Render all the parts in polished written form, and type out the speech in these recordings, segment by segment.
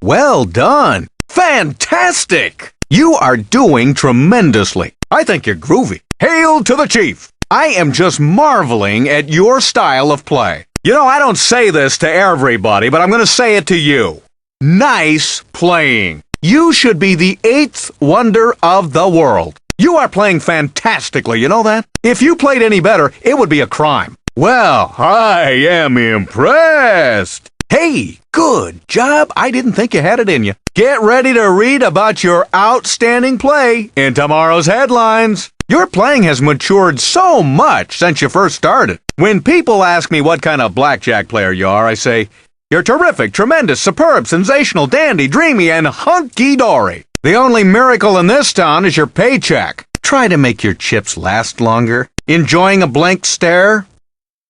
Well done. Fantastic. You are doing tremendously. I think you're groovy. Hail to the chief. I am just marveling at your style of play. You know, I don't say this to everybody, but I'm going to say it to you. Nice playing. You should be the 8th wonder of the world. You are playing fantastically, you know that? If you played any better, it would be a crime. Well, I am impressed. Hey, good job. I didn't think you had it in you. Get ready to read about your outstanding play in tomorrow's headlines. Your playing has matured so much since you first started. When people ask me what kind of blackjack player you are, I say, you're terrific, tremendous, superb, sensational, dandy, dreamy, and hunky-dory. The only miracle in this town is your paycheck. Try to make your chips last longer. Enjoying a blank stare?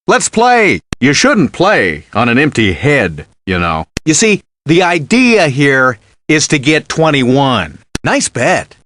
Let's play. You shouldn't play on an empty head, you know. You see, the idea here is to get 21. Nice bet.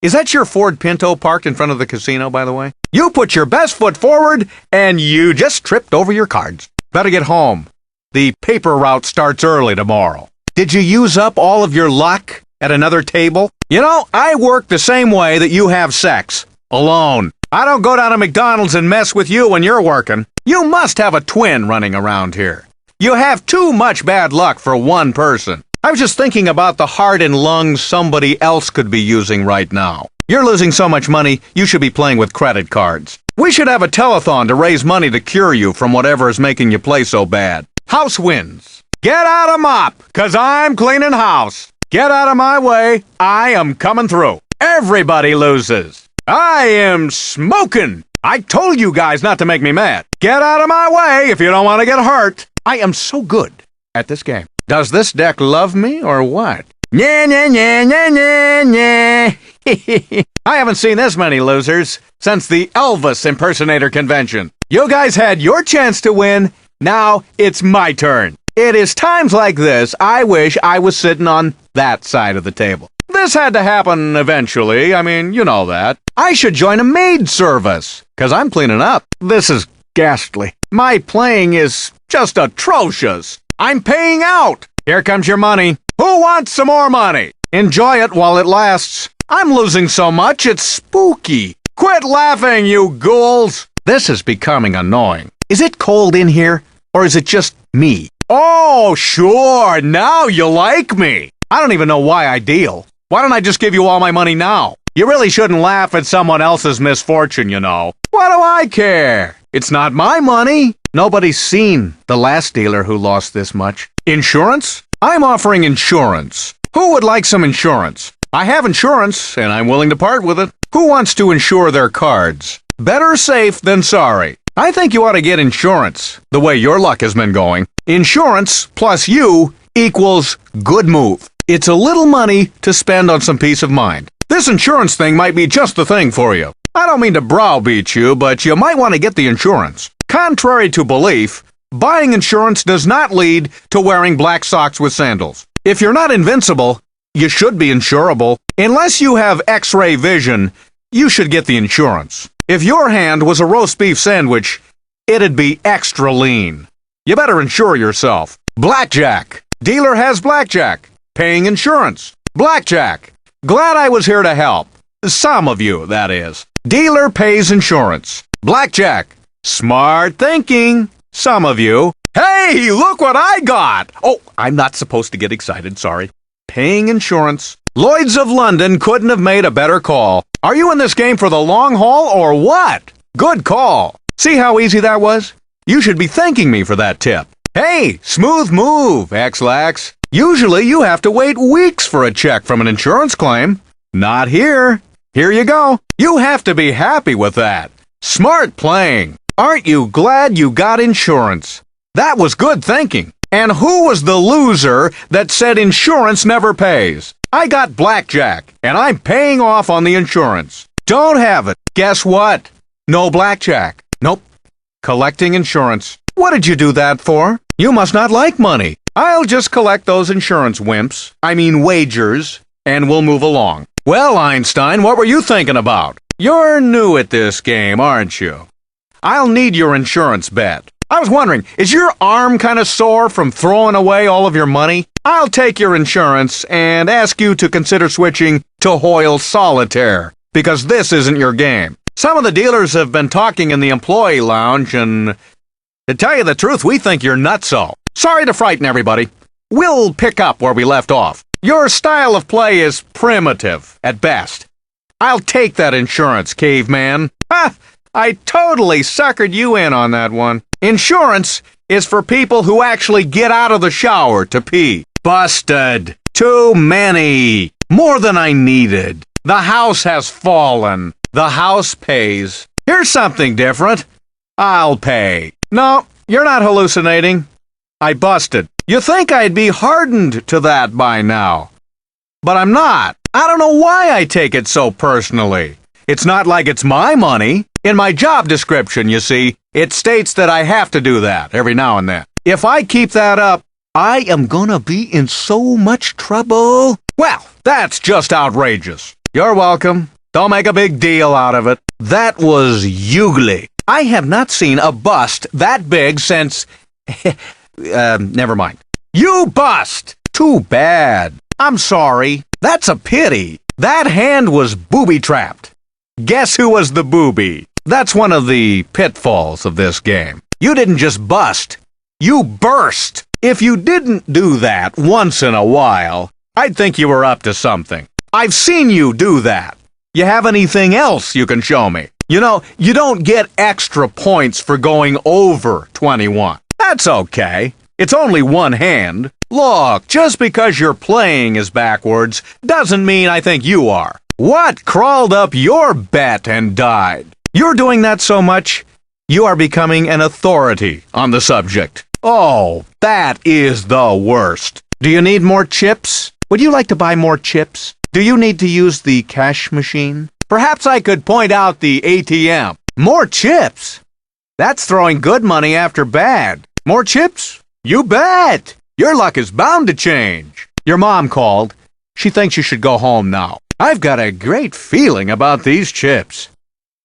Is that your Ford Pinto parked in front of the casino, by the way? You put your best foot forward, and you just tripped over your cards. Better get home. The paper route starts early tomorrow. Did you use up all of your luck at another table? You know, I work the same way that you have sex. Alone. I don't go down to McDonald's and mess with you when you're working. You must have a twin running around here. You have too much bad luck for one person. I was just thinking about the heart and lungs somebody else could be using right now. You're losing so much money, you should be playing with credit cards. We should have a telethon to raise money to cure you from whatever is making you play so bad. House wins. Get out of mop, 'cause I'm cleaning house. Get out of my way. I am coming through. Everybody loses. I am smoking. I told you guys not to make me mad. Get out of my way if you don't want to get hurt. I am so good at this game. Does this deck love me or what? Nyeh, nyeh, nyeh, nyeh, nyeh, nyeh. I haven't seen this many losers since the Elvis impersonator convention. You guys had your chance to win. Now it's my turn. It is times like this I wish I was sitting on that side of the table. This had to happen eventually. I mean, you know that. I should join a maid service, 'cause I'm cleaning up. This is ghastly. My playing is just atrocious. I'm paying out. Here comes your money. Who wants some more money? Enjoy it while it lasts. I'm losing so much, it's spooky. Quit laughing, you ghouls. This is becoming annoying. Is it cold in here, or is it just me? Oh, sure, now you like me. I don't even know why I deal. Why don't I just give you all my money now? You really shouldn't laugh at someone else's misfortune, you know. What do I care? It's not my money. Nobody's seen the last dealer who lost this much. Insurance? I'm offering insurance. Who would like some insurance? I have insurance, and I'm willing to part with it. Who wants to insure their cards? Better safe than sorry. I think you ought to get insurance, the way your luck has been going. Insurance plus you equals good move. It's a little money to spend on some peace of mind. This insurance thing might be just the thing for you. I don't mean to browbeat you, but you might want to get the insurance. Contrary to belief, buying insurance does not lead to wearing black socks with sandals. If you're not invincible, you should be insurable. Unless you have X-ray vision, you should get the insurance. If your hand was a roast beef sandwich, it'd be extra lean. You better insure yourself. Blackjack. Dealer has blackjack. Paying insurance. Blackjack. Glad I was here to help. Some of you, that is. Dealer pays insurance. Blackjack. Smart thinking. Some of you. Hey, look what I got! Oh, I'm not supposed to get excited, sorry. Paying insurance. Lloyd's of London couldn't have made a better call. Are you in this game for the long haul or what? Good call. See how easy that was? You should be thanking me for that tip. Hey, smooth move, X-Lax. Usually you have to wait weeks for a check from an insurance claim. Not here. Here you go. You have to be happy with that. Smart playing. Aren't you glad you got insurance? That was good thinking. And who was the loser that said insurance never pays? I got blackjack, and I'm paying off on the insurance. Don't have it. Guess what? No blackjack. Nope. Collecting insurance. What did you do that for? You must not like money. I'll just collect those insurance wagers, and we'll move along. Well, Einstein, what were you thinking about? You're new at this game, aren't you? I'll need your insurance bet. I was wondering, is your arm kind of sore from throwing away all of your money? I'll take your insurance and ask you to consider switching to Hoyle Solitaire, because this isn't your game. Some of the dealers have been talking in the employee lounge, and to tell you the truth, we think you're nutso. Sorry to frighten everybody. We'll pick up where we left off. Your style of play is primitive, at best. I'll take that insurance, caveman. Ha! I totally suckered you in on that one. Insurance is for people who actually get out of the shower to pee. Busted. Too many. More than I needed. The house has fallen. The house pays. Here's something different. I'll pay. No, you're not hallucinating. I busted. You think I'd be hardened to that by now. But I'm not. I don't know why I take it so personally. It's not like it's my money. In my job description, you see, it states that I have to do that every now and then. If I keep that up, I am gonna be in so much trouble. Well, that's just outrageous. You're welcome. Don't make a big deal out of it. That was ugly. I have not seen a bust that big since... never mind. You bust! Too bad. I'm sorry. That's a pity. That hand was booby-trapped. Guess who was the booby? That's one of the pitfalls of this game. You didn't just bust. You burst. If you didn't do that once in a while, I'd think you were up to something. I've seen you do that. You have anything else you can show me? You know, you don't get extra points for going over 21. That's okay. It's only one hand. Look, just because your playing is backwards doesn't mean I think you are. What crawled up your bet and died? You're doing that so much, you are becoming an authority on the subject. Oh, that is the worst. Do you need more chips? Would you like to buy more chips? Do you need to use the cash machine? Perhaps I could point out the ATM. More chips? That's throwing good money after bad. More chips? You bet! Your luck is bound to change. Your mom called. She thinks you should go home now. I've got a great feeling about these chips.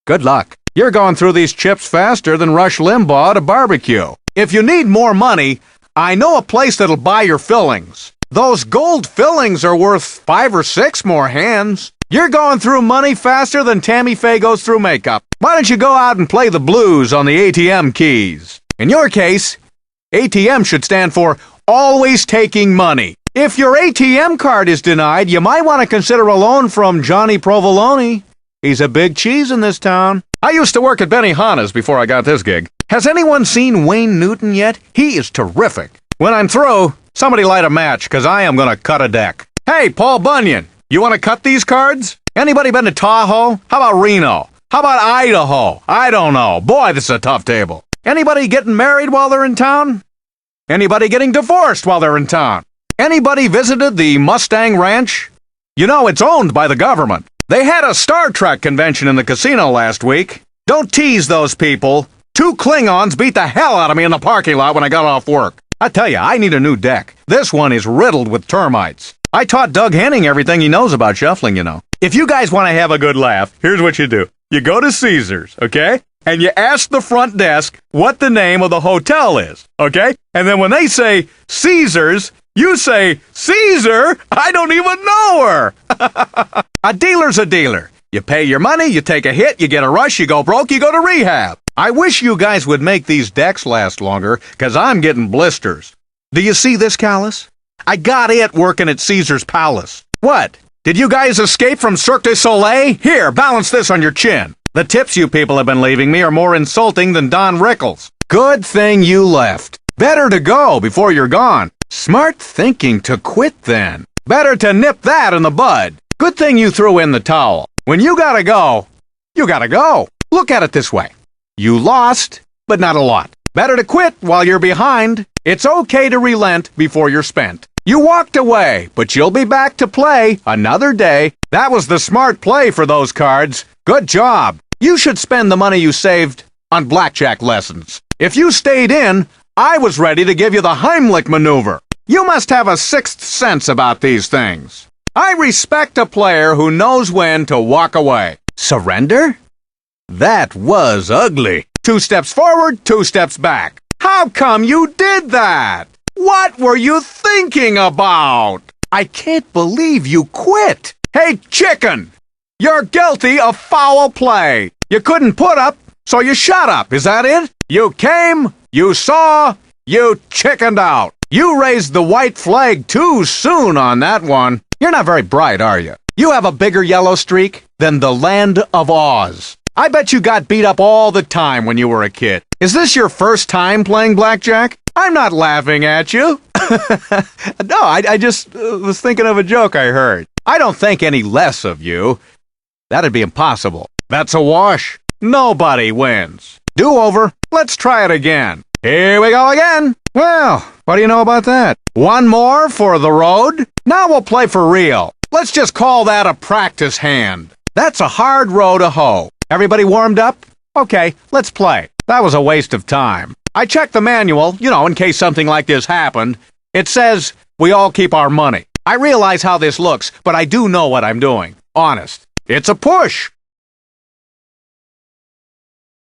Good luck. You're going through these chips faster than Rush Limbaugh at a barbecue. If you need more money, I know a place that'll buy your fillings. Those gold fillings are worth 5 or 6 more hands. You're going through money faster than Tammy Faye goes through makeup. Why don't you go out and play the blues on the ATM keys? In your case, ATM should stand for always taking money. If your ATM card is denied, you might want to consider a loan from Johnny Provolone. He's a big cheese in this town. I used to work at Benihana's before I got this gig. Has anyone seen Wayne Newton yet? He is terrific. When I'm through, somebody light a match, because I am going to cut a deck. Hey, Paul Bunyan, you want to cut these cards? Anybody been to Tahoe? How about Reno? How about Idaho? I don't know. Boy, this is a tough table. Anybody getting married while they're in town? Anybody getting divorced while they're in town? Anybody visited the Mustang Ranch? You know, it's owned by the government. They had a Star Trek convention in the casino last week. Don't tease those people. 2 Klingons beat the hell out of me in the parking lot when I got off work. I tell you, I need a new deck. This one is riddled with termites. I taught Doug Henning everything he knows about shuffling, you know. If you guys want to have a good laugh, here's what you do. You go to Caesars, okay? And you ask the front desk what the name of the hotel is, okay? And then when they say Caesars, you say, Caesar? I don't even know her. A dealer's a dealer. You pay your money, you take a hit, you get a rush, you go broke, you go to rehab. I wish you guys would make these decks last longer, because I'm getting blisters. Do you see this callus? I got it working at Caesar's Palace. What? Did you guys escape from Cirque du Soleil? Here, balance this on your chin. The tips you people have been leaving me are more insulting than Don Rickles. Good thing you left. Better to go before you're gone. Smart thinking to quit then. Better to nip that in the bud. Good thing you threw in the towel. When you gotta go, you gotta go. Look at it this way. You lost, but not a lot. Better to quit while you're behind. It's okay to relent before you're spent. You walked away, but you'll be back to play another day. That was the smart play for those cards. Good job. You should spend the money you saved on blackjack lessons. If you stayed in, I was ready to give you the Heimlich maneuver. You must have a sixth sense about these things. I respect a player who knows when to walk away. Surrender? That was ugly. 2 steps forward, 2 steps back. How come you did that? What were you thinking about? I can't believe you quit. Hey, chicken! You're guilty of foul play. You couldn't put up, so you shut up. Is that it? You came, you saw, you chickened out. You raised the white flag too soon on that one. You're not very bright, are you? You have a bigger yellow streak than the Land of Oz. I bet you got beat up all the time when you were a kid. Is this your first time playing blackjack? I'm not laughing at you. No, I just was thinking of a joke I heard. I don't think any less of you. That'd be impossible. That's a wash. Nobody wins. Do-over. Let's try it again. Here we go again. Well, what do you know about that? One more for the road. Now we'll play for real. Let's just call that a practice hand. That's a hard row to hoe. Everybody warmed up? Okay, let's play. That was a waste of time. I checked the manual, in case something like this happened. It says we all keep our money. I realize how this looks, but I do know what I'm doing. Honest. It's a push.